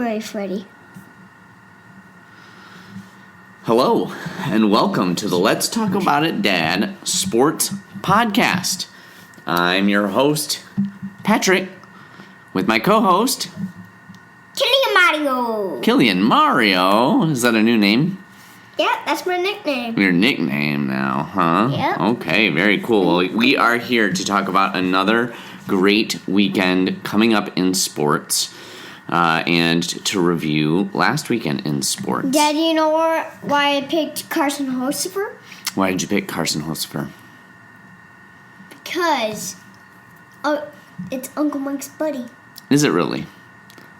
ready, Freddy. Hello, and welcome to the Let's Talk About It, Dad Sports Podcast. I'm your host, Patrick, with my co-host, Cillian Mario. Is that a new name? Yeah, that's my nickname. Your nickname now, huh? Yep. Okay, very cool. Well, we are here to talk about another great weekend coming up in sports. And to review last weekend in sports. Dad, you know why I picked Carson Hocefer? Why did you pick Carson Hocefer? Because it's Uncle Mike's buddy. Is it really?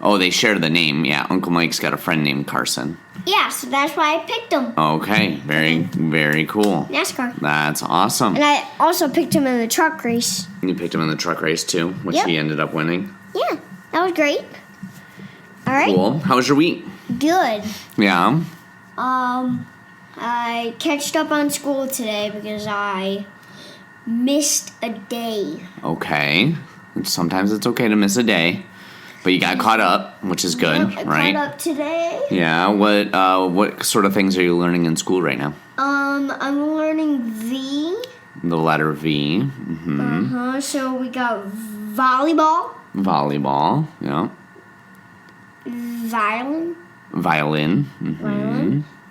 Oh, they share the name. Yeah, Uncle Mike's got a friend named Carson. Yeah, so that's why I picked him. Okay, very cool. NASCAR. That's awesome. And I also picked him in the truck race. You picked him in the truck race too, which Yep. he ended up winning. Yeah, that was great. All right. Cool. How was your week? Good. Yeah. I catched up on school today because I missed a day. Okay. Sometimes it's okay to miss a day, but you got caught up, which is good, I right? caught up today. Yeah. What sort of things are you learning in school right now? I'm learning V. The letter V. Mm-hmm. So we got volleyball, Volleyball. Yeah. violin, Violin.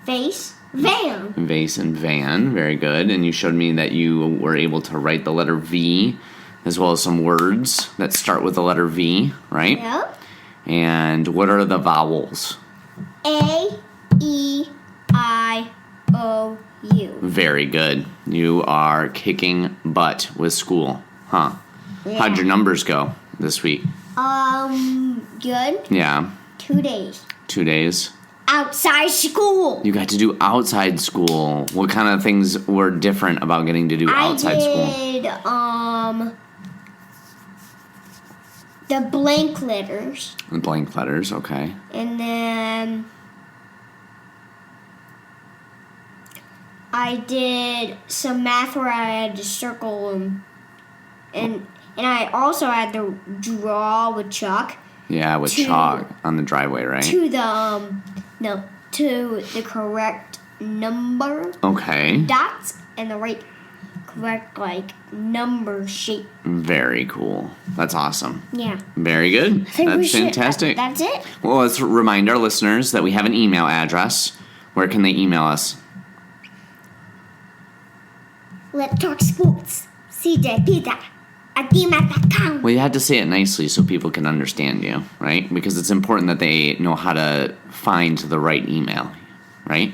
vase, van. Vase and van. Very good. And you showed me that you were able to write the letter V, as well as some words that start with the letter V, right? Yep. And what are the vowels? A, E, I, O, U. Very good. You are kicking butt with school, huh? Yeah. How'd your numbers go this week? Good. Yeah. 2 days. 2 days. Outside school. You got to do outside school. What kind of things were different about getting to do outside school? I did, the blank letters. The blank letters, okay. And then I did some math where I had to circle them. And I also had to draw with chalk. Yeah, with chalk on the driveway, right? To the correct number. Okay. Dots and the correct number shape. Very cool. That's awesome. Yeah. Very good. That's fantastic. That's it. Well, let's remind our listeners that we have an email address. Where can they email us? Let's talk sports. CJPizza@gmail.com. Well, you have to say it nicely so people can understand you, right? Because it's important that they know how to find the right email, right?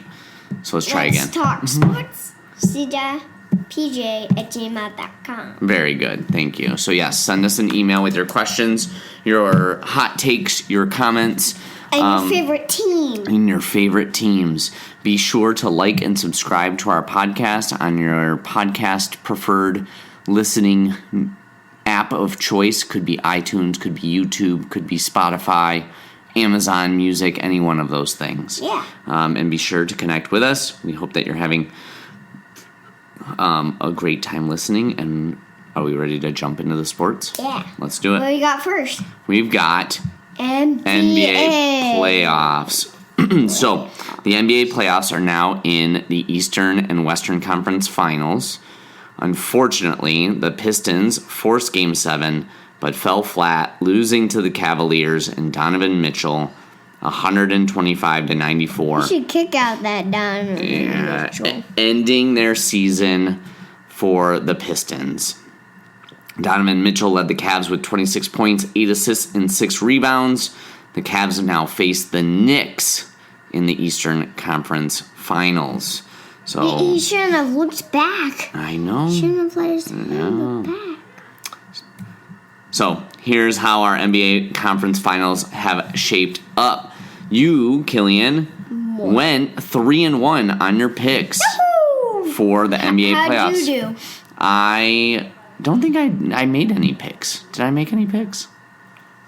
So let's try again. Let's talk sports. CJPJ@gmail.com. Very good. Thank you. So, yes, send us an email with your questions, your hot takes, your comments. And your favorite team. And your favorite teams. Be sure to like and subscribe to our podcast on your podcast preferred listening app of choice. Could be iTunes, could be YouTube, could be Spotify, Amazon Music, any one of those things. Yeah. And be sure to connect with us. We hope that you're having a great time listening. And are we ready to jump into the sports? Yeah. Let's do it. What do you got first? We've got NBA playoffs. So, the NBA playoffs are now in the Eastern and Western Conference Finals. Unfortunately, the Pistons forced Game 7, but fell flat, losing to the Cavaliers and Donovan Mitchell 125-94. You should kick out that Donovan Mitchell. Ending their season for the Pistons. Donovan Mitchell led the Cavs with 26 points, 8 assists, and 6 rebounds. The Cavs have now faced the Knicks in the Eastern Conference Finals. So He shouldn't have looked back. I know. Shouldn't have let us look back. So here's how our NBA Conference Finals have shaped up. You, Cillian, went 3-1 on your picks for the NBA playoffs. How'd you do? I don't think I made any picks. Did I make any picks?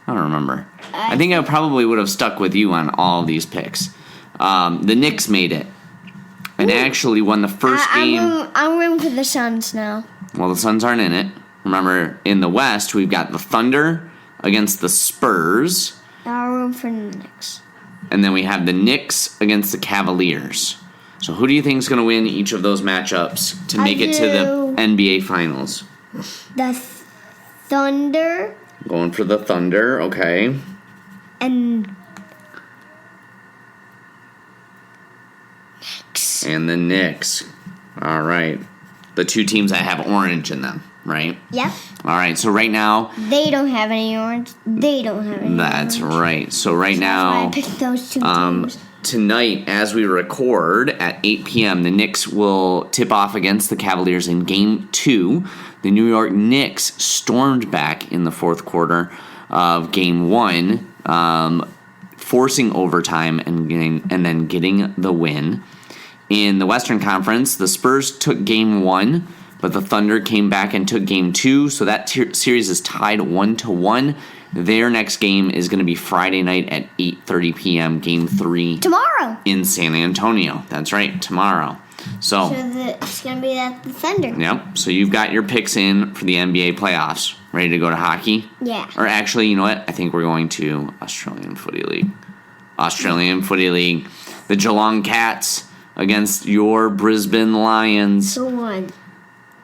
I don't remember. I think I probably would have stuck with you on all of these picks. The Knicks made it. And actually won the first game. I'm rooting for the Suns now. Well, the Suns aren't in it. Remember, in the West, we've got the Thunder against the Spurs. I'll room for the Knicks. And then we have the Knicks against the Cavaliers. So who do you think is going to win each of those matchups to make it to the NBA Finals? The Thunder. Going for the Thunder, okay. And Knicks. And the Knicks. All right. The two teams that have orange in them, right? Yep. All right, so right now... They don't have any orange. They don't have any That's orange. right. So right now... I picked those two teams. Tonight, as we record at 8 p.m., the Knicks will tip off against the Cavaliers in Game 2. The New York Knicks stormed back in the fourth quarter of Game 1, forcing overtime and then getting the win. In the Western Conference, the Spurs took Game 1, but the Thunder came back and took Game 2, so that series is tied 1-1. Their next game is going to be Friday night at 8:30 p.m., Game 3. Tomorrow. In San Antonio. That's right, tomorrow. So it's going to be at the Thunder. Yep, so you've got your picks in for the NBA playoffs. Ready to go to hockey? Yeah. Or actually, you know what? I think we're going to Australian Footy League. Australian Footy League. The Geelong Cats against your Brisbane Lions. Who won?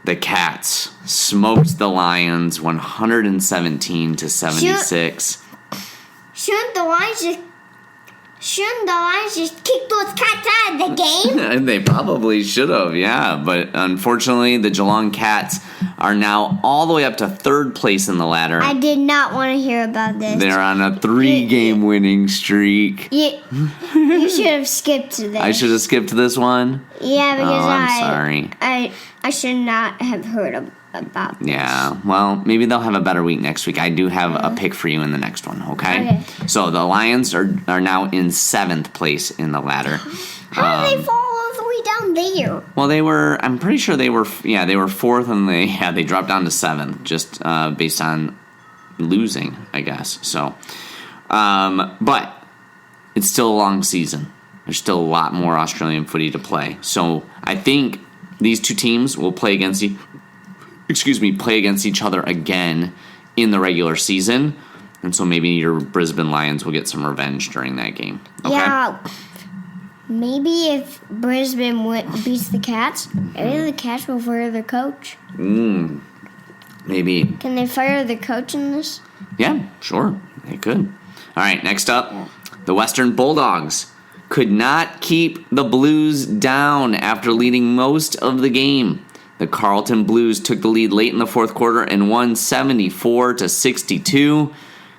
The Cats smoked the Lions 117-76. Shouldn't the Lions just kick those Cats out of the game? They probably should have, yeah. But unfortunately, the Geelong Cats are now all the way up to third place in the ladder. I did not want to hear about this. They're on a 3-game winning streak. You should have skipped this. I should have skipped this one? Yeah, because I'm sorry. I should not have heard about this. Yeah, well, maybe they'll have a better week next week. I do have a pick for you in the next one, okay? So the Lions are now in 7th place in the ladder. How did they fall all the way down there? Well, I'm pretty sure they were 4th, and they dropped down to 7th, just based on losing, I guess. So, but it's still a long season. There's still a lot more Australian footy to play. So I think these two teams will play against each other again in the regular season. And so maybe your Brisbane Lions will get some revenge during that game. Okay? Yeah. Maybe if Brisbane beats the Cats, maybe the Cats will fire their coach. Maybe. Can they fire the coach in this? Yeah, sure. They could. All right, next up, the Western Bulldogs could not keep the Blues down after leading most of the game. The Carlton Blues took the lead late in the fourth quarter and won 74-62.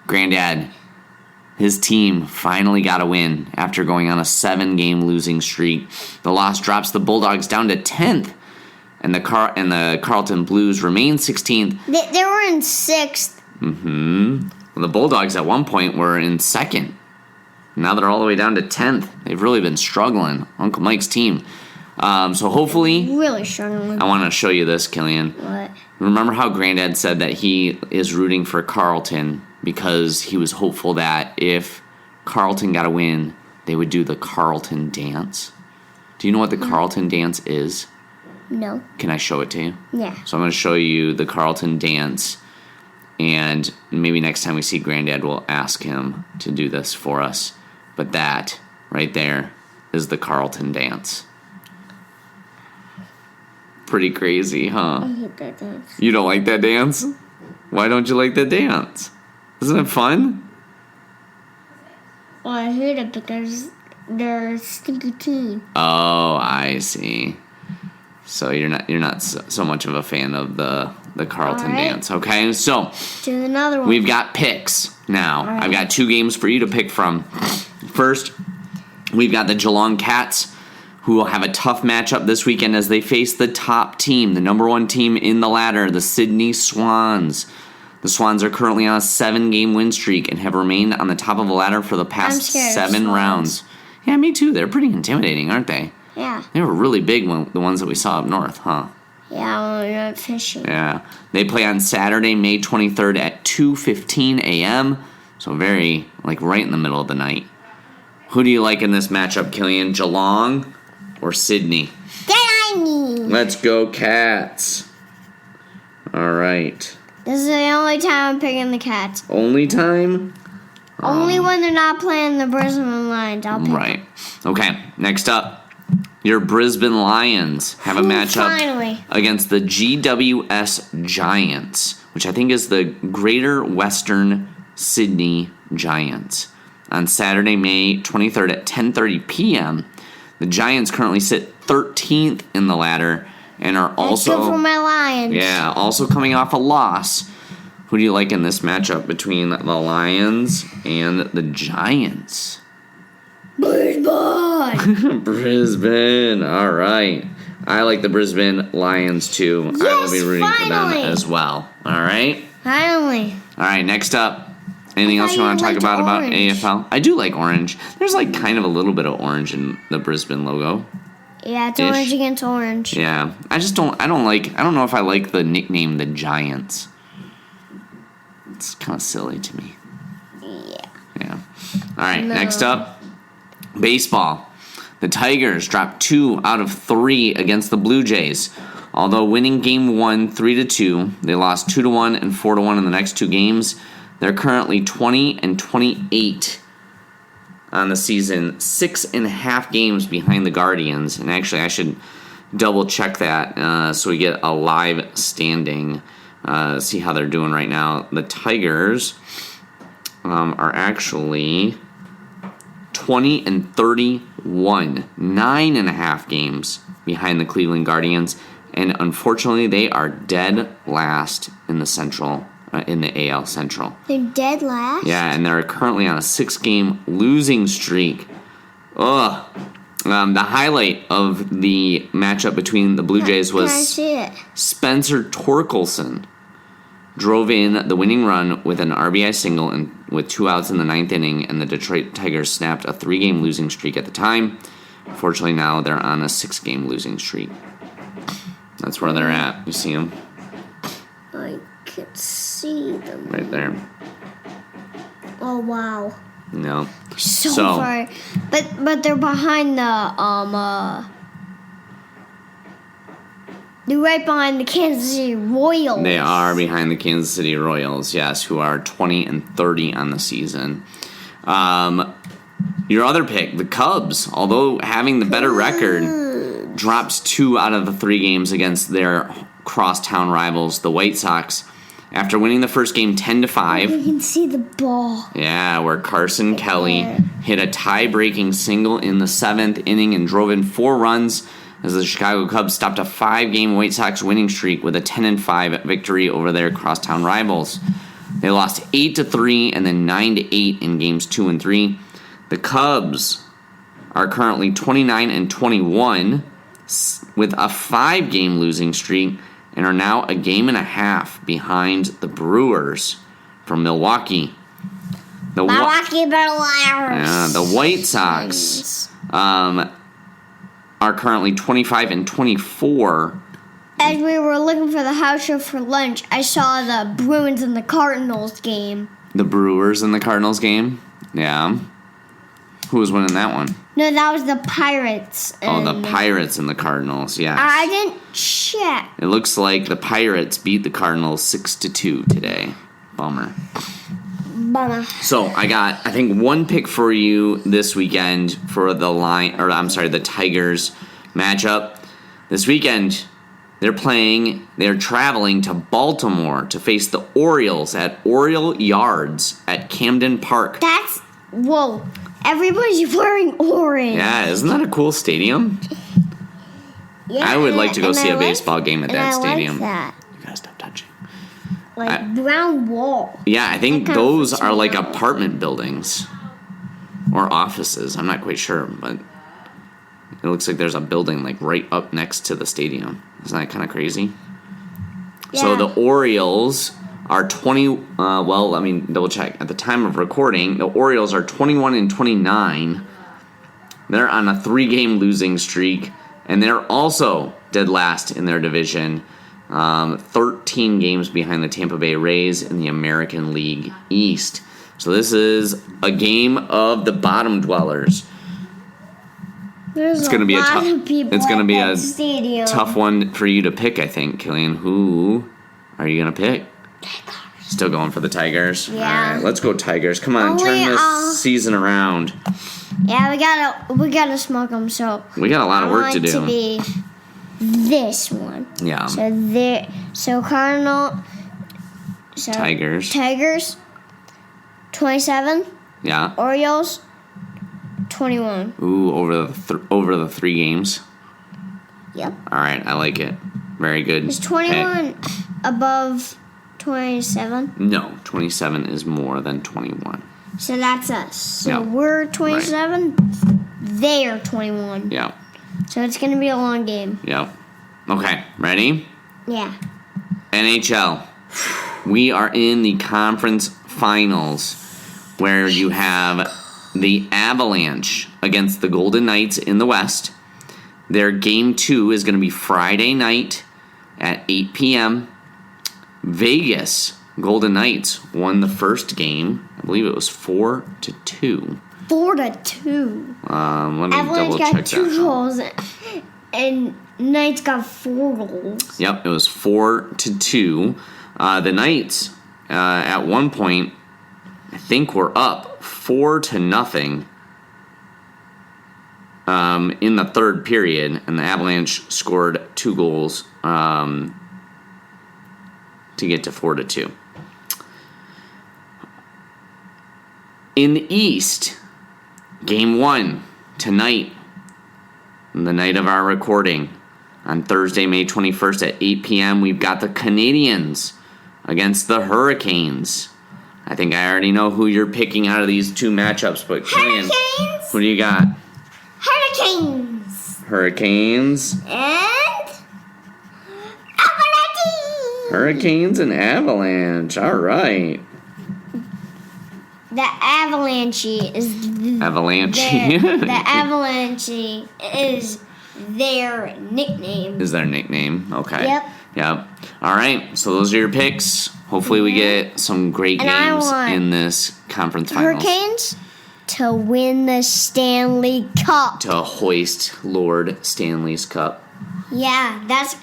Grandad, his team finally got a win after going on a 7-game losing streak. The loss drops the Bulldogs down to 10th, and the Carlton Blues remain 16th. They were in 6th. Well, the Bulldogs at one point were in 2nd. Now they're all the way down to 10th. They've really been struggling. Uncle Mike's team. So hopefully... Really struggling. I want to show you this, Cillian. What? Remember how Grandad said that he is rooting for Carlton because he was hopeful that if Carlton got a win, they would do the Carlton dance? Do you know what the Carlton dance is? No. Can I show it to you? Yeah. So I'm going to show you the Carlton dance, and maybe next time we see Grandad, we'll ask him to do this for us. But that, right there, is the Carlton dance. Pretty crazy, huh? I hate that dance. You don't like that dance? Why don't you like that dance? Isn't it fun? Well, I hate it because they're a stinky team. Oh, I see. So you're not so much of a fan of the Carlton dance, okay? So to another one. We've got picks now. Right. I've got 2 games for you to pick from. First, we've got the Geelong Cats, who will have a tough matchup this weekend as they face the top team, the number 1 team in the ladder, the Sydney Swans. The Swans are currently on a 7-game win streak and have remained on the top of the ladder for the past 7 rounds. Yeah, me too. They're pretty intimidating, aren't they? Yeah. They were really big, the ones that we saw up north, huh? Yeah, when we went fishing. Yeah. They play on Saturday, May 23rd at 2:15 a.m., so very, right in the middle of the night. Who do you like in this matchup, Cillian? Geelong or Sydney? Let's go, Cats. All right. This is the only time I'm picking the Cats. Only time? Only when they're not playing the Brisbane Lions, I'll pick Right. Okay, next up, your Brisbane Lions have a matchup against the GWS Giants, which I think is the Greater Western Sydney Giants. On Saturday, May 23rd at 10:30 p.m., the Giants currently sit 13th in the ladder and are also... That's good for my Lions. Yeah, also coming off a loss. Who do you like in this matchup between the Lions and the Giants? Brisbane! Brisbane, all right. I like the Brisbane Lions too. Yes, I will be rooting for them finally. as well. All right? Finally. All right, next up. Anything else you want to talk liked about orange. AFL? I do like orange. There's like kind of a little bit of orange in the Brisbane logo. Yeah, it's Ish. orange against orange. Yeah. I don't know if I like the nickname the Giants. It's kind of silly to me. Yeah. All right, next up, baseball. The Tigers dropped 2 out of 3 against the Blue Jays. Although winning game 1 3-2, they lost 2-1 and 4-1 in the next 2 games. They're currently 20-28 on the season, 6.5 games behind the Guardians. And actually, I should double check that so we get a live standing. See how they're doing right now. The Tigers are actually 20-31, 9.5 games behind the Cleveland Guardians, and unfortunately, they are dead last in the Central, in the AL Central. They're dead last? Yeah, and they're currently on a 6-game losing streak. Ugh. The highlight of the matchup between the Blue Jays was Can I see it? Spencer Torkelson drove in the winning run with an RBI single and with 2 outs in the 9th inning, and the Detroit Tigers snapped a 3-game losing streak at the time. Fortunately, now they're on a 6-game losing streak. That's where they're at. You see them? I can see them. Right there. Oh, wow. No. So far. But they're behind the, they're right behind the Kansas City Royals. They are behind the Kansas City Royals, yes, who are 20-30 on the season. Your other pick, the Cubs, although having the better record, drops 2 out of the 3 games against their crosstown rivals, the White Sox, after winning the first game 10-5. You can see the ball. Yeah, where Carson Kelly hit a tie-breaking single in the 7th inning and drove in 4 runs as the Chicago Cubs stopped a 5-game White Sox winning streak with a 10-5 victory over their crosstown rivals. They lost 8-3 and then 9-8 in games 2 and 3. The Cubs are currently 29-21 with a 5-game losing streak and are now a game and a half behind the Brewers from Milwaukee. Milwaukee Brewers. The White Sox are currently 25-24. As we were looking for the house show for lunch, I saw the Bruins and the Cardinals game. The Brewers and the Cardinals game? Yeah. Who was winning that one? No, that was the Pirates. The Pirates and the Cardinals, yes. I didn't check. It looks like the Pirates beat the Cardinals 6-2 today. Bummer. So I got, I think, one pick for you this weekend for the Tigers matchup. This weekend, they're traveling to Baltimore to face the Orioles at Oriole Yards at Camden Park. Whoa. Everybody's wearing orange. Yeah, isn't that a cool stadium? Yeah, I would like to go see a baseball game at that stadium. I like that. You gotta stop touching. Brown wall. Yeah, I think those are like apartment buildings or offices. I'm not quite sure, but it looks like there's a building like right up next to the stadium. Isn't that kind of crazy? Yeah. So the Orioles are let me double check. At the time of recording, the Orioles are 21-29. They're on a 3-game losing streak, and they're also dead last in their division. 13 games behind the Tampa Bay Rays in the American League East. So this is a game of the bottom dwellers. It's going to be a tough one for you to pick, I think, Cillian. Who are you going to pick? Tigers. Still going for the Tigers? Yeah. All right, let's go Tigers. Come on, Only, turn this season around. Yeah, we gotta smoke them. So We got a lot of work to do. To be this one. Yeah. So Cardinal. So Tigers. 27. Yeah. Orioles. 21. Ooh, over the 3 games. Yep. All right, I like it. Very good. Is 21 above 27? No, 27 is more than 21. So that's us. So Yep. we're 27. Right. They're 21. Yeah. So it's going to be a long game. Yep. Okay, ready? Yeah. NHL. We are in the conference finals where you have the Avalanche against the Golden Knights in the West. Their game 2 is going to be Friday night at 8 p.m. Vegas Golden Knights won the first game. I believe it was 4-2. 4-2. Let me Avalanche double check got 2 that. goals, and Knights got 4 goals. Yep, it was 4-2. The Knights, at one point, I think were up 4-0 in the third period, and the Avalanche scored 2 goals to get to 4-2. In the East, Game 1 tonight, the night of our recording, on Thursday, May 21st at 8 p.m., we've got the Canadiens against the Hurricanes. I think I already know who you're picking out of these 2 matchups, but Cillian, Hurricanes! who do you got? Hurricanes! Hurricanes. And Avalanche! Hurricanes and Avalanche. All right. The Avalanche is Avalanche. the Avalanche is their nickname. Is their nickname. Okay. Yep. All right. So those are your picks. Hopefully we get some great And I games want in this conference finals. Hurricanes to win the Stanley Cup. To hoist Lord Stanley's Cup. Yeah, that's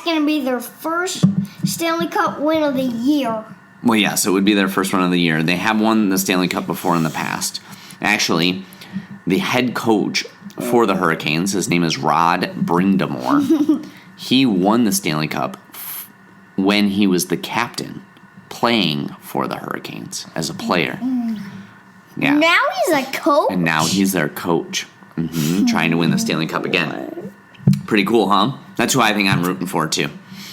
going to be their first Stanley Cup win of the year. Well, yes, it would be their first one of the year. They have won the Stanley Cup before in the past. Actually, the head coach for the Hurricanes, his name is Rod Brindamore. He won the Stanley Cup when he was the captain, playing for the Hurricanes as a player. Yeah. Now he's a coach? And now he's their coach, trying to win the Stanley Cup again. Pretty cool, huh? That's who I think I'm rooting for, too.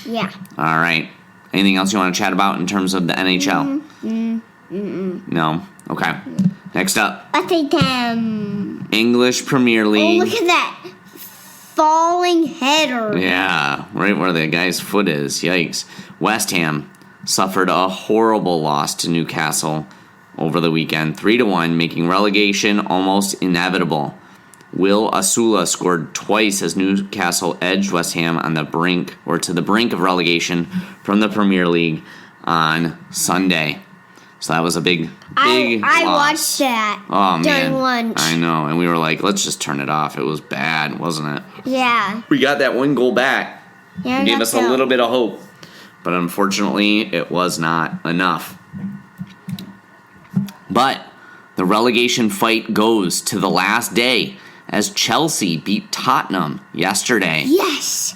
Yeah. All right. Anything else you want to chat about in terms of the NHL? No? Okay. Next up. I think English Premier League. Oh, look at that falling header. Yeah, right where the guy's foot is. Yikes. West Ham suffered a horrible loss to Newcastle over the weekend, 3-1, making relegation almost inevitable. Will Asula scored twice as Newcastle edged West Ham on the brink, or to the brink of relegation from the Premier League on Sunday. So that was a big I loss. watched that Oh, during man. lunch. I know, and we were like, let's just turn it off. It was bad, wasn't it? Yeah. We got that 1 goal back. Yeah, It gave us a little bit of hope. But unfortunately, it was not enough. But the relegation fight goes to the last day as Chelsea beat Tottenham yesterday. Yes.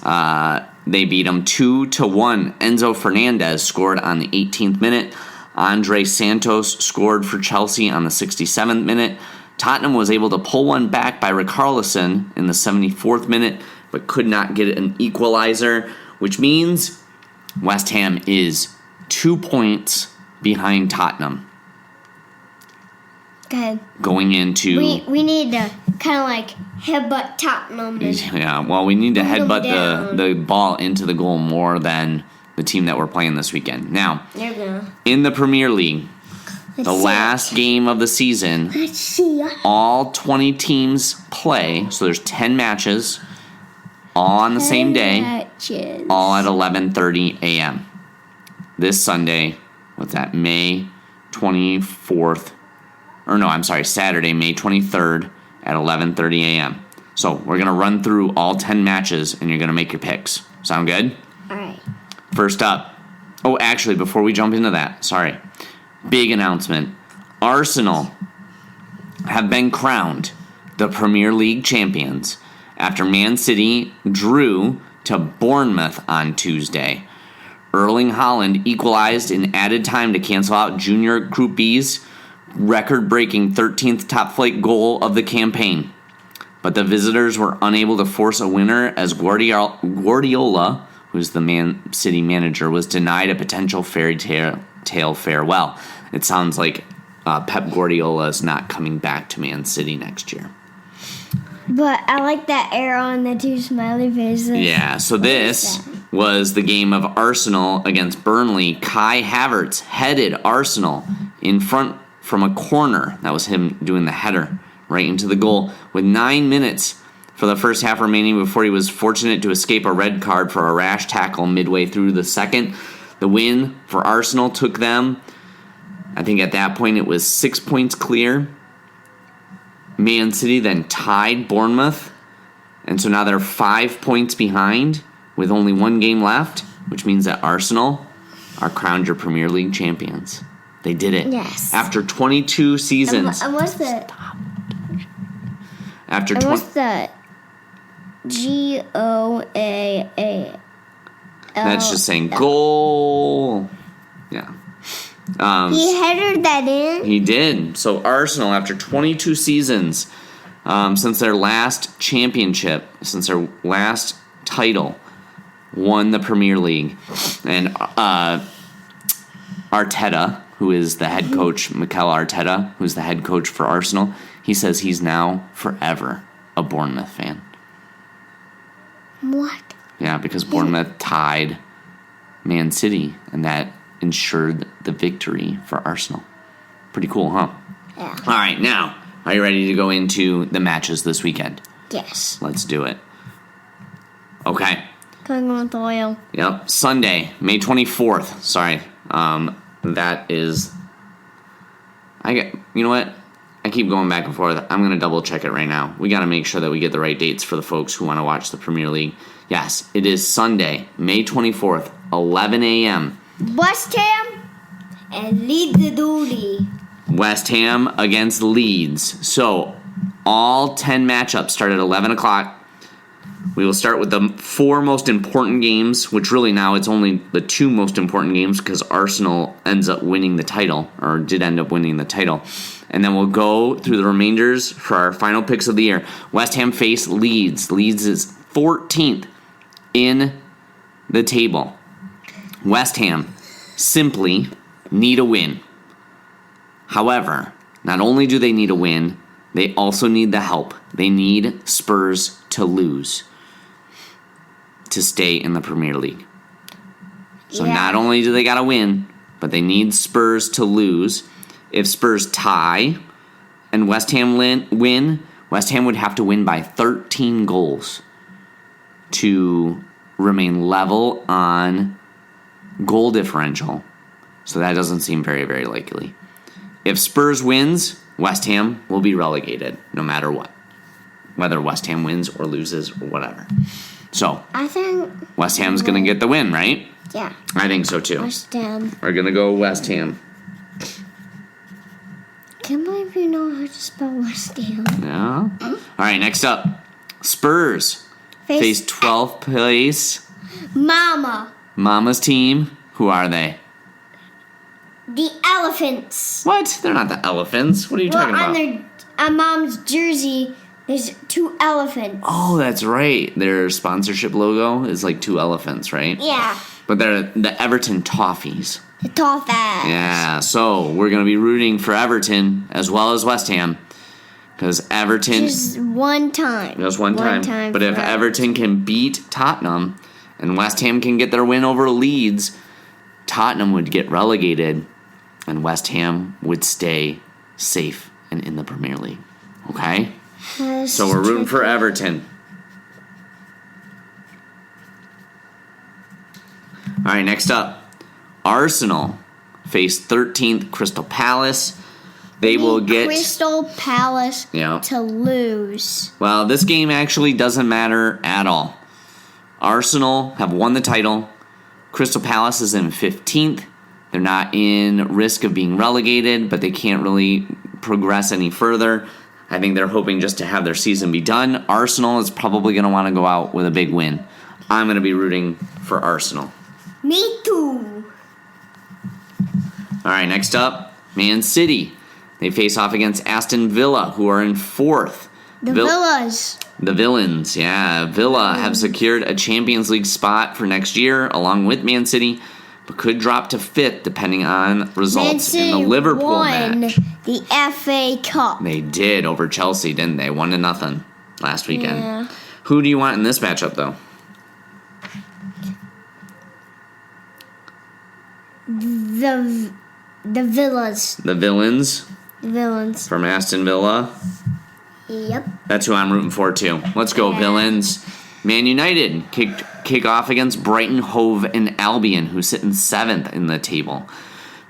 They beat them 2-1. Enzo Fernandez scored on the 18th minute. Andre Santos scored for Chelsea on the 67th minute. Tottenham was able to pull one back by Richarlison in the 74th minute, but could not get an equalizer, which means West Ham is 2 points behind Tottenham. Okay. Going into... We need to kind of like headbutt Tottenham. Yeah, well, we need to Put 'em headbutt down. the ball into the goal more than the team that we're playing this weekend. Now, They're gonna. in the Premier League, the see. last game of the season, Let's see. all 20 teams play, so there's 10 matches, all on the same day, Matches. all at 11:30 a.m. This Sunday, what's that, May 24th, or no, I'm sorry, Saturday, May 23rd at 11:30 a.m. So we're going to run through all 10 matches, and you're going to make your picks. Sound good? All right. First up, Oh, actually, before we jump into that, sorry. Big announcement. Arsenal have been crowned the Premier League champions after Man City drew to Bournemouth on Tuesday. Erling Haaland equalized in added time to cancel out Junior Group B's record-breaking 13th top-flight goal of the campaign. But the visitors were unable to force a winner as Guardiola, who's the Man City manager, was denied a potential fairy tale farewell. It sounds like Pep Guardiola is not coming back to Man City next year. But I like that arrow and the two smiley faces. Yeah, so this was the game of Arsenal against Burnley. Kai Havertz headed Arsenal in front from a corner. That was him doing the header right into the goal with 9 minutes for the first half remaining before he was fortunate to escape a red card for a rash tackle midway through the second. The win for Arsenal took them, I think at that point it was 6 points clear. Man City then tied Bournemouth, and so now they're 5 points behind with only one game left, which means that Arsenal are crowned your Premier League champions. They did it. Yes. After 22 seasons. And what's the... After and what's the Goaa? That's just saying goal. Yeah. He headed that in? He did. So Arsenal, after 22 seasons, since their last championship, since their last title, won the Premier League. And Arteta, who is the head coach, Mikel Arteta, who's the head coach for Arsenal, he says he's now forever a Bournemouth fan. What? Yeah, because Bournemouth tied Man City, and that ensured the victory for Arsenal. Pretty cool, huh? Yeah. All right, now, are you ready to go into the matches this weekend? Yes. Let's do it. Okay. Going with oil. Yep. Sunday, May 24th. Sorry. That is... you know what? I keep going back and forth. I'm going to double check it right now. We got to make sure that we get the right dates for the folks who want to watch the Premier League. Yes, it is Sunday, May 24th, 11 a.m. West Ham and Leeds Duty. West Ham against Leeds. So, all 10 matchups start at 11 o'clock. We will start with the 4 most important games, which really now it's only the 2 most important games because Arsenal ends up winning the title, or did end up winning the title. And then we'll go through the remainders for our final picks of the year. West Ham face Leeds. Leeds is 14th in the table. West Ham simply need a win. However, not only do they need a win, they also need the help. They need Spurs to lose to stay in the Premier League. So not only do they got to win, but they need Spurs to lose. If Spurs tie and West Ham win, West Ham would have to win by 13 goals to remain level on goal differential. So that doesn't seem very, very likely. If Spurs wins, West Ham will be relegated no matter what. Whether West Ham wins or loses or whatever. So, I think West Ham's going to get the win, right? Yeah. I think so too. West Ham. We're going to go West Ham. Can't believe you know how to spell West Ham. Yeah. All right, next up. Spurs face 12th place Mama's team. Who are they? The Elephants. What? They're not the Elephants. What are you talking about? On Mom's jersey, there's 2 elephants. Oh, that's right. Their sponsorship logo is like 2 elephants, right? Yeah. But they're the Everton Toffees. The Toffees. Yeah, so we're going to be rooting for Everton as well as West Ham. Because Everton... Just one time. Just one time. But if Everton can beat Tottenham and West Ham can get their win over Leeds, Tottenham would get relegated and West Ham would stay safe and in the Premier League. Okay? So we're rooting for Everton. All right, next up. Arsenal face 13th Crystal Palace. They will get Crystal Palace to lose. Well, this game actually doesn't matter at all. Arsenal have won the title. Crystal Palace is in 15th. They're not in risk of being relegated, but they can't really progress any further. I think they're hoping just to have their season be done. Arsenal is probably going to want to go out with a big win. I'm going to be rooting for Arsenal. Me too. All right, next up, Man City. They face off against Aston Villa, who are in 4th. The Villas. The Villains, yeah. Villa have secured a Champions League spot for next year, along with Man City, but could drop to 5th depending on results in the Liverpool match. The FA Cup. They did over Chelsea, didn't they? 1-0 last weekend. Yeah. Who do you want in this matchup, though? The Villas. The Villains The Villains. from Aston Villa. Yep. That's who I'm rooting for, too. Let's go, Villains. Man United kick off against Brighton, Hove, and Albion, who sit in 7th in the table.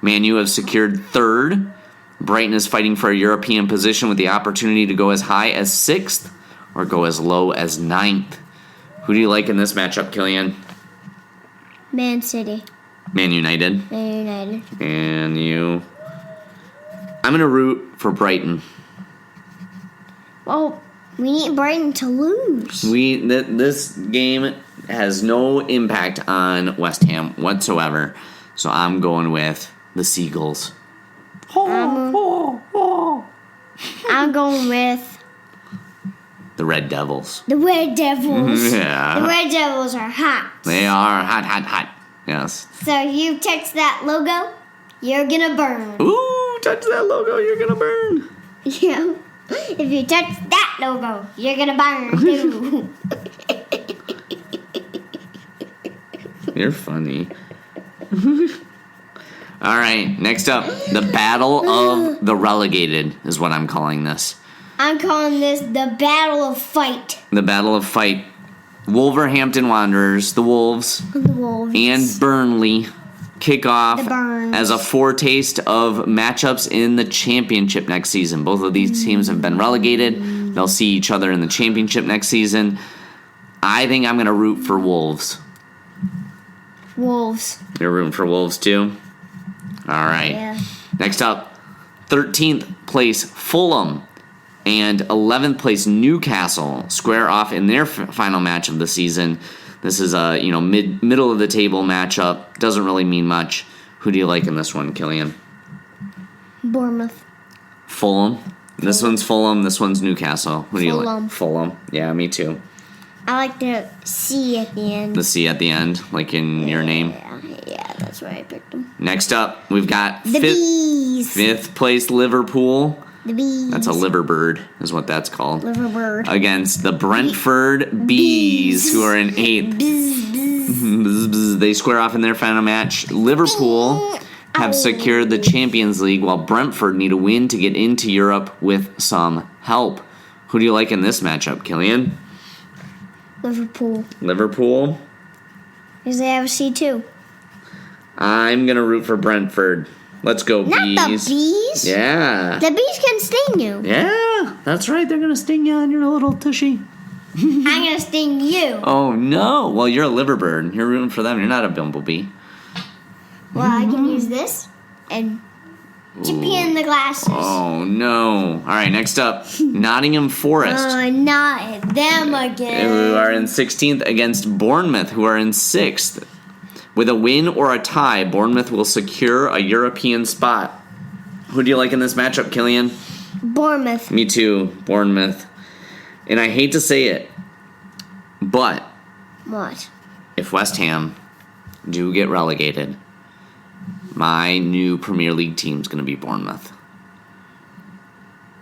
Man U have secured 3rd. Brighton is fighting for a European position with the opportunity to go as high as 6th or go as low as 9th. Who do you like in this matchup, Cillian? Man City. Man United. Man United. And you? I'm going to root for Brighton. Well, we need Brighton to lose. This game has no impact on West Ham whatsoever, so I'm going with the Seagulls. I'm going with The Red Devils. the Red Devils. Yeah. The Red Devils are hot. They are hot. Yes. So if you touch that logo, you're gonna burn. Ooh, touch that logo, you're gonna burn. Yeah. If you touch that logo, you're gonna burn too. You're funny. All right, next up, the Battle of the Relegated is what I'm calling this. I'm calling this the Battle of Fight. The Battle of Fight. Wolverhampton Wanderers, the Wolves, The Wolves. and Burnley kick off The Burns. as a foretaste of matchups in the championship next season. Both of these teams have been relegated. They'll see each other in the championship next season. I think I'm going to root for Wolves. Wolves. You're rooting for Wolves too? All right. Yeah. Next up, 13th place Fulham and 11th place Newcastle square off in their final match of the season. This is a middle of the table matchup. Doesn't really mean much. Who do you like in this one, Cillian? Bournemouth. Fulham. This one's Fulham. This one's Newcastle. Who do you like? Fulham. Fulham. Yeah, me too. I like the C at the end. The C at the end, like in your name. Yeah, that's why I picked them. Next up, we've got The Bees. 5th place Liverpool. The Bees. That's a liver bird, is what that's called. Liverbird. Against the Brentford Bees, who are in 8th. Bzz, bzz. They square off in their final match. Liverpool have secured the Champions League, while Brentford need a win to get into Europe with some help. Who do you like in this matchup, Cillian? Liverpool. Liverpool? Because they have a C too. I'm going to root for Brentford. Let's go, Not Bees. the Bees. Yeah. The Bees can sting you. Yeah, that's right. They're going to sting you on your little tushy. I'm going to sting you. Oh, no. Well, you're a liverbird. You're rooting for them. You're not a bumblebee. Well, I can use this and chip you in the glasses. Oh, no. All right, next up, Nottingham Forest, Not them again. who are in 16th against Bournemouth, who are in 6th. With a win or a tie, Bournemouth will secure a European spot. Who do you like in this matchup, Cillian? Bournemouth. Me too, Bournemouth. And I hate to say it, but What? if West Ham do get relegated, my new Premier League team is going to be Bournemouth.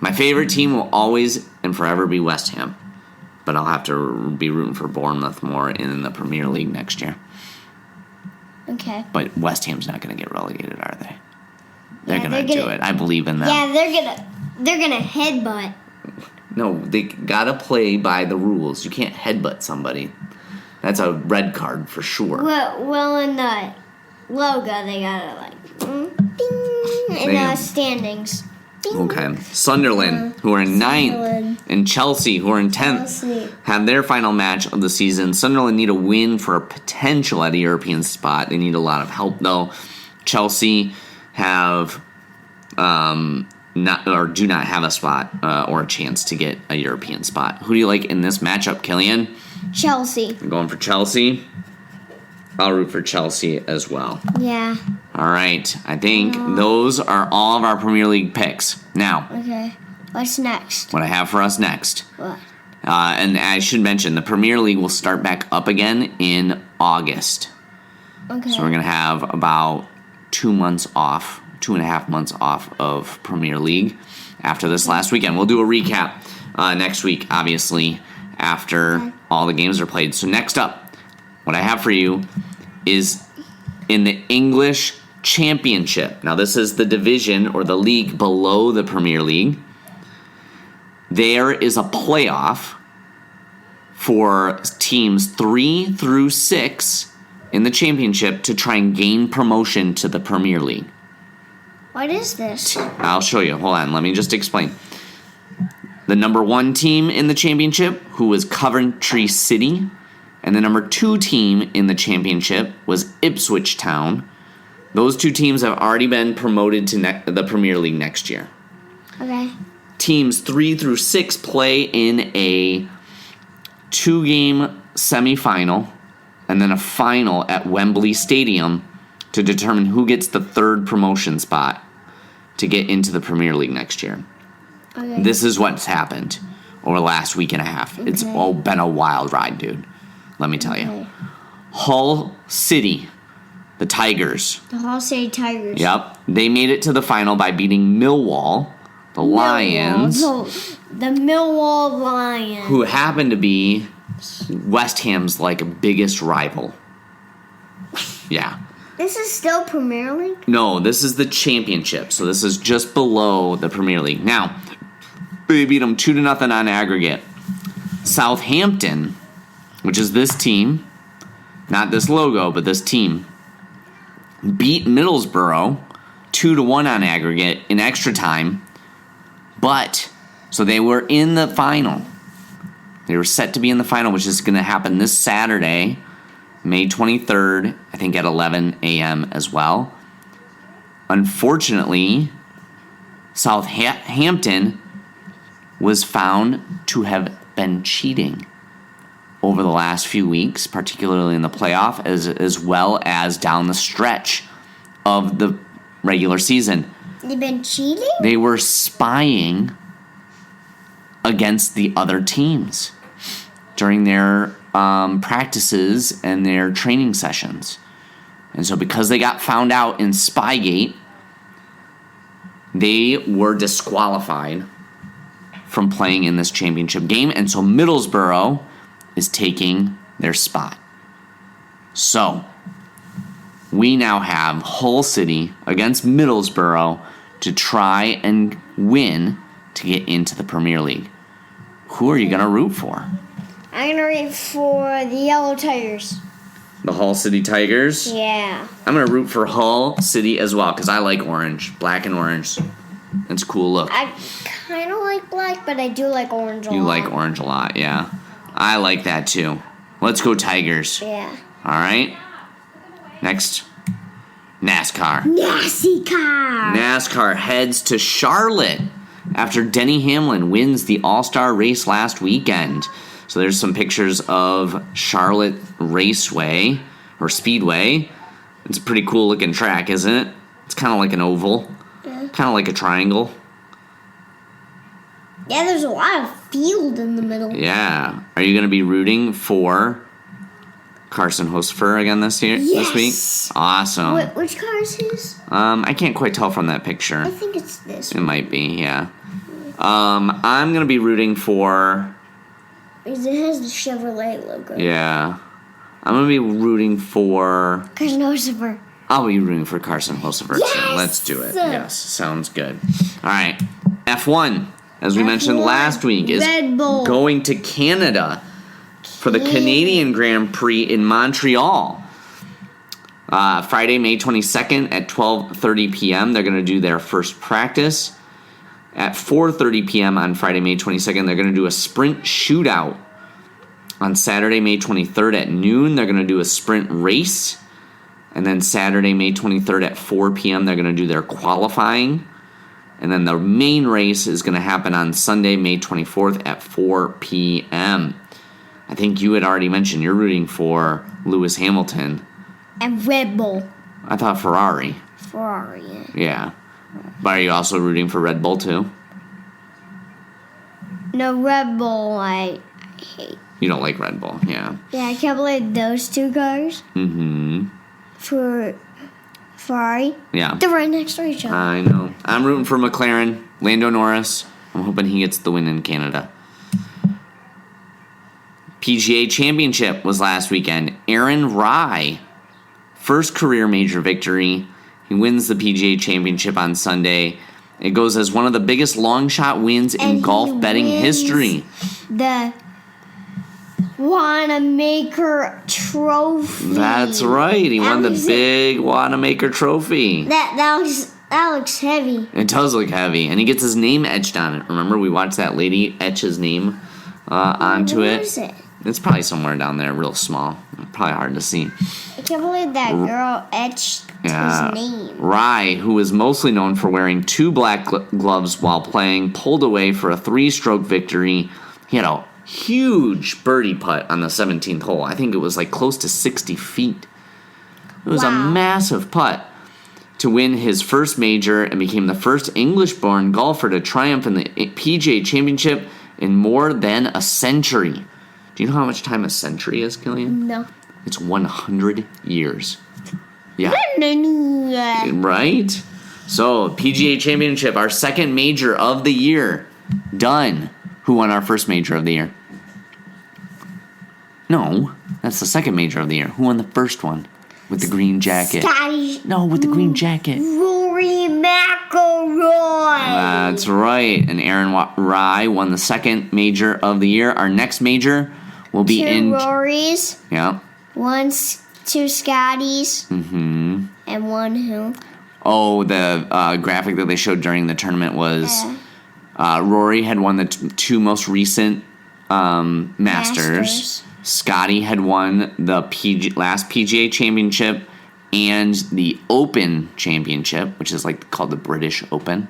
My favorite team will always and forever be West Ham, but I'll have to be rooting for Bournemouth more in the Premier League next year. Okay. But West Ham's not going to get relegated, are they? They're Yeah, going to do it. I believe in them. Yeah, they're gonna headbutt. No, they got to play by the rules. You can't headbutt somebody. That's a red card for sure. Well, in the logo they gotta like ding in the standings. think. Okay. Sunderland, who are in 9th, Sunderland. and Chelsea, who are in 10th, Chelsea. have their final match of the season. Sunderland need a win for a potential at a European spot. They need a lot of help, though. Chelsea have do not have a spot or a chance to get a European spot. Who do you like in this matchup, Cillian? Chelsea. I'm going for Chelsea. I'll root for Chelsea as well. Yeah. All right. I think those are all of our Premier League picks. Now, Okay. What's next? what I have for us next. What? And I should mention, the Premier League will start back up again in August. Okay. So we're going to have about 2 months off, 2.5 months off of Premier League after this last weekend. We'll do a recap next week, obviously, after all the games are played. So next up, what I have for you is in the English Championship. Now, this is the division or the league below the Premier League. There is a playoff for teams 3 through 6 in the championship to try and gain promotion to the Premier League. What is this? I'll show you. Hold on. Let me just explain. The number 1 team in the championship, who was Coventry City, and the number 2 team in the championship was Ipswich Town. Those 2 teams have already been promoted to the Premier League next year. Okay. Teams 3 through 6 play in a 2-game semifinal and then a final at Wembley Stadium to determine who gets the 3rd promotion spot to get into the Premier League next year. Okay. This is what's happened over the last week and a half. It's all been a wild ride, dude. Let me tell you. Okay. Hull City, the Tigers. The Hull City Tigers. Yep. They made it to the final by beating Millwall, the Lions, The Millwall Lions. who happen to be West Ham's biggest rival. Yeah. This is still Premier League? No, this is the championship, so this is just below the Premier League. Now, they beat them 2-0 on aggregate. Southampton, which is this team, not this logo, but this team, beat Middlesbrough 2-1 on aggregate in extra time. But, so they were in the final. They were set to be in the final, which is going to happen this Saturday, May 23rd, I think at 11 a.m. as well. Unfortunately, Southampton was found to have been cheating over the last few weeks, particularly in the playoff, as well as down the stretch of the regular season. They've been cheating? They were spying against the other teams during their practices and their training sessions. And so because they got found out in Spygate, they were disqualified from playing in this championship game. And so Middlesbrough is taking their spot. So we now have Hull City against Middlesbrough to try and win to get into the Premier League. Who are you going to root for? I'm going to root for the Yellow Tigers. The Hull City Tigers? Yeah. I'm going to root for Hull City as well because I like orange. Black and orange. It's a cool look. I kind of like black, but I do like orange a lot. You like orange a lot, yeah. I like that too. Let's go Tigers. Yeah. All right. Next, NASCAR. NASCAR. NASCAR heads to Charlotte after Denny Hamlin wins the All-Star race last weekend. So there's some pictures of Charlotte Raceway or Speedway. It's a pretty cool looking track, isn't it? It's kind of like an oval, kind of like a triangle. Yeah, there's a lot of field in the middle. Yeah. Are you going to be rooting for Carson Hocefer again this week? Awesome. Which car is his? I can't quite tell from that picture. I think it's this It one. might be, yeah. I'm going to be rooting for... Because it has the Chevrolet logo. Yeah. I'm going to be rooting for... Carson Hocefer. I'll be rooting for Carson Hocefer. Yes! So let's do it. Yes, sounds good. All right. F1, as we mentioned last week, is Red Bull. going to Canada for the Canadian Grand Prix in Montreal. Friday, May 22nd at 12:30 p.m. They're going to do their first practice. At 4:30 p.m. on Friday, May 22nd, they're going to do a sprint shootout. On Saturday, May 23rd at noon, they're going to do a sprint race. And then Saturday, May 23rd at 4 p.m., they're going to do their qualifying. And then the main race is going to happen on Sunday, May 24th at 4 p.m. I think you had already mentioned you're rooting for Lewis Hamilton. And Red Bull. I thought Ferrari. Ferrari, Yeah. But are you also rooting for Red Bull, too? No, Red Bull I hate. You don't like Red Bull, yeah. Yeah, I can't believe those two cars. Mm-hmm. For Ferrari. Yeah. They're right next to each other. I know. I'm rooting for McLaren, Lando Norris. I'm hoping he gets the win in Canada. PGA Championship was last weekend. Aaron Rai, first career major victory. He wins the PGA Championship on Sunday. It goes as one of the biggest long shot wins in golf betting history. The Wanamaker Trophy. That's right. He won the big Wanamaker Trophy. That looks heavy. It does look heavy. And he gets his name etched on it. Remember, we watched that lady etch his name onto it. Where is it? It's probably somewhere down there, real small. Probably hard to see. I can't believe that girl etched his name. Rai, who is mostly known for wearing two black gloves while playing, pulled away for a 3-stroke victory. He had a huge birdie putt on the 17th hole. I think it was like close to 60 feet. It was a massive putt to win his first major and became the first English-born golfer to triumph in the PGA Championship in more than a century. Do you know how much time a century is, Cillian? No. It's 100 years. Yeah. Right? So, PGA Championship, our second major of the year. Done. Who won our first major of the year? No, that's the second major of the year. Who won the first one with the green jacket? Scotty. No, with the green jacket. Rory McIlroy. That's right. And Aaron Rai won the second major of the year. Our next major will be Two Rorys. Yeah. Two Scotties. Mm-hmm. And one who? Oh, the graphic that they showed during the tournament was Rory had won the two most recent Masters. Scotty had won the last PGA Championship and the Open Championship, which is like called the British Open.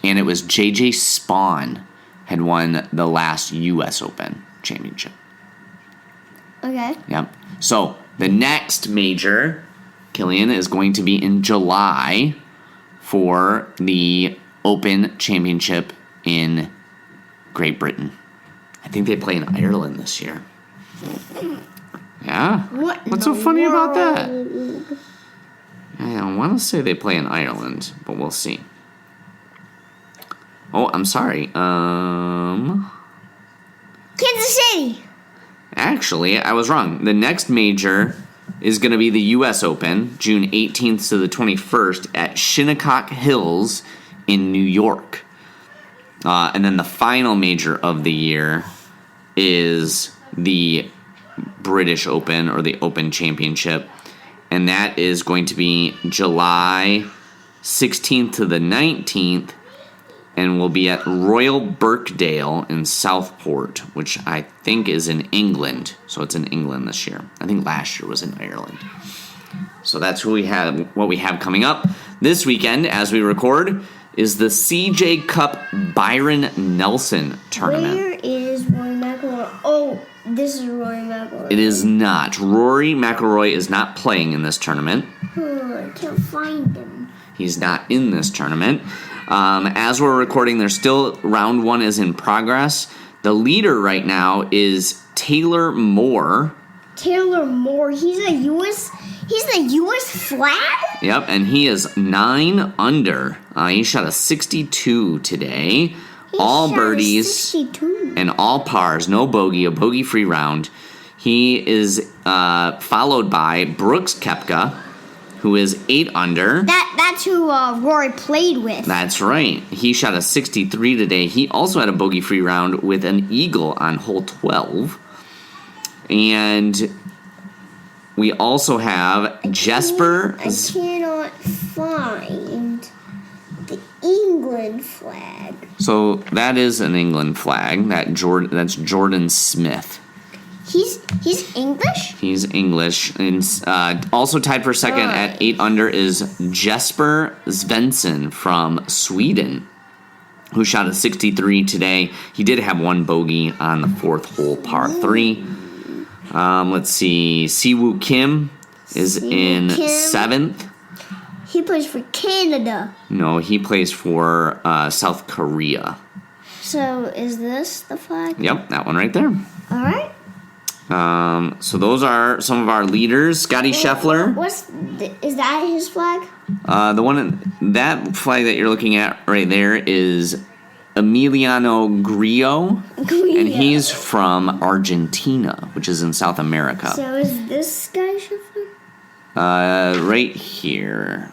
And it was JJ Spawn had won the last US Open Championship. Okay. Yep. So the next major, Cillian, is going to be in July for the Open Championship in Great Britain. I think they play in Ireland this year. Yeah? What's so funny about that? I want to say they play in Ireland, but we'll see. Oh, I'm sorry. Kansas City. Actually, I was wrong. The next major is going to be the U.S. Open, June 18th to the 21st at Shinnecock Hills in New York. And then the final major of the year is the British Open or the Open Championship. And that is going to be July 16th to the 19th and will be at Royal Birkdale in Southport, which I think is in England. So it's in England this year. I think last year was in Ireland. So that's what we have coming up this weekend as we record is the CJ Cup Byron Nelson tournament. Where is Rory McIlroy? Oh, this is Rory McIlroy. It is not. Rory McIlroy is not playing in this tournament. I can't find him. He's not in this tournament. As we're recording, there's still round one is in progress. The leader right now is Taylor Moore. Taylor Moore, he's the U.S. flag? Yep, and he is 9 under. He shot a 62 today. All birdies 62. and all pars, no bogey, a bogey-free round. He is followed by Brooks Koepka, who is 8 under. That's who Rory played with. That's right. He shot a 63 today. He also had a bogey-free round with an eagle on hole 12. And we also have Jesper. I cannot find the England flag. So that is an England flag. That's Jordan Smith. He's English? He's English. And also tied for second at 8 under is Jesper Svensson from Sweden, who shot a 63 today. He did have one bogey on the 4th hole, par 3. Let's see. Siwoo Kim is in 7th. He plays for Canada. No, he plays for South Korea. So is this the flag? Yep, that one right there. All right. So those are some of our leaders. Scotty Scheffler. Is that his flag? That flag that you're looking at right there is Emiliano Grillo, and he's from Argentina, which is in South America. So is this Scotty Scheffler? Right here.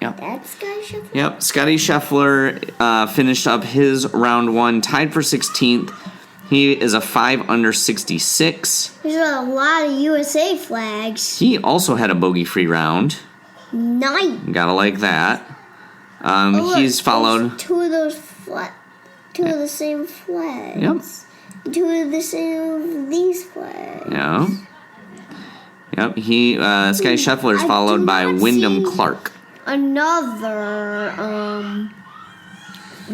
Yep. That's Scotty Scheffler? Yep. Scotty Scheffler finished up his round 1, tied for 16th. He is a 5 under 66. There's a lot of USA flags. He also had a bogey-free round. Nice. Gotta like that. He's followed. Two of the same flags. Yep. Two of the same of these flags. Yeah. Yep. Scotty Scheffler is followed by Wyndham Clark. Another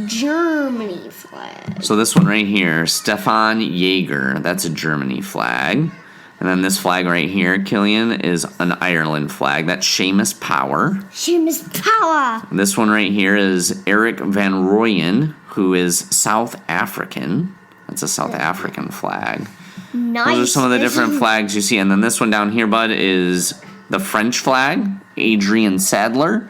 Germany flag. So this one right here, Stefan Jaeger, that's a Germany flag. And then this flag right here, Cillian, is an Ireland flag. That's Seamus Power. Seamus Power. And this one right here is Eric Van Rooyen, who is South African. That's a South African flag. Nice. Those are some of the different flags you see. And then this one down here, bud, is the French flag, Adrian Sadler.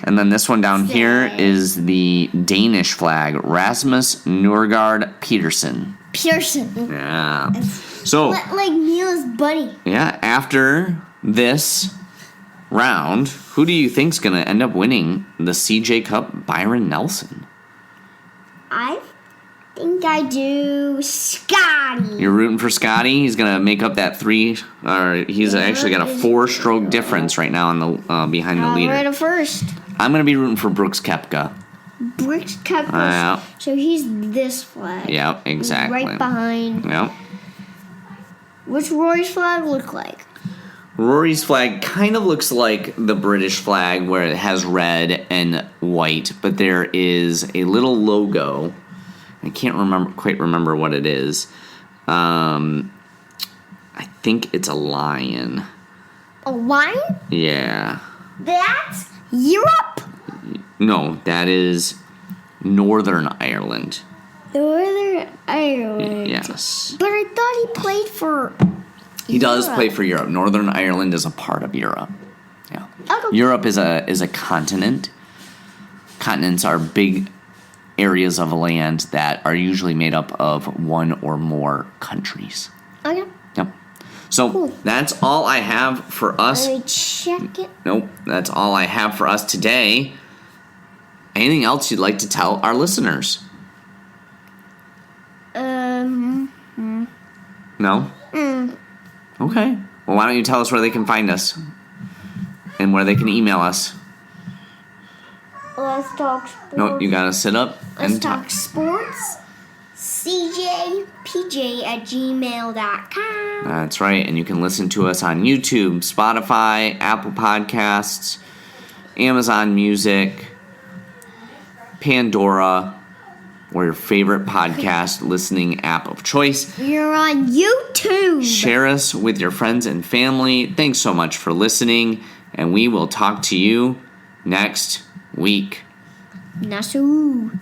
And then this one down here is the Danish flag, Rasmus Nørgaard Petersen. Yeah. So, like Neil's buddy. Yeah, after this round, who do you think's going to end up winning the CJ Cup? Byron Nelson. I think I do Scotty. You're rooting for Scotty? He's going to make up that 3, or he's actually got a 4-stroke difference right now on the behind the leader. Right at first. I'm going to be rooting for Brooks Koepka. Brooks Koepka. So he's this flag. Yeah, exactly. Right behind. Yep. What's Rory's flag look like? Rory's flag kind of looks like the British flag where it has red and white, but there is a little logo. I can't quite remember what it is. I think it's a lion. A lion? Yeah. That's Europe? No, that is Northern Ireland. Northern Ireland. Yes. But I thought he played for He does play for Europe. Northern Ireland is a part of Europe. Yeah. Okay. Europe is a continent. Continents are big areas of land that are usually made up of one or more countries. Okay. Yep. So that's all I have for us. Let me check it. Nope. That's all I have for us today. Anything else you'd like to tell our listeners? No? Okay. Well, why don't you tell us where they can find us? And where they can email us? Let's talk sports. No, you gotta sit up and talk sports. cjpj@gmail.com. That's right. And you can listen to us on YouTube, Spotify, Apple Podcasts, Amazon Music, Pandora, or your favorite podcast listening app of choice. You're on YouTube. Share us with your friends and family. Thanks so much for listening, and we will talk to you next week. Nasu.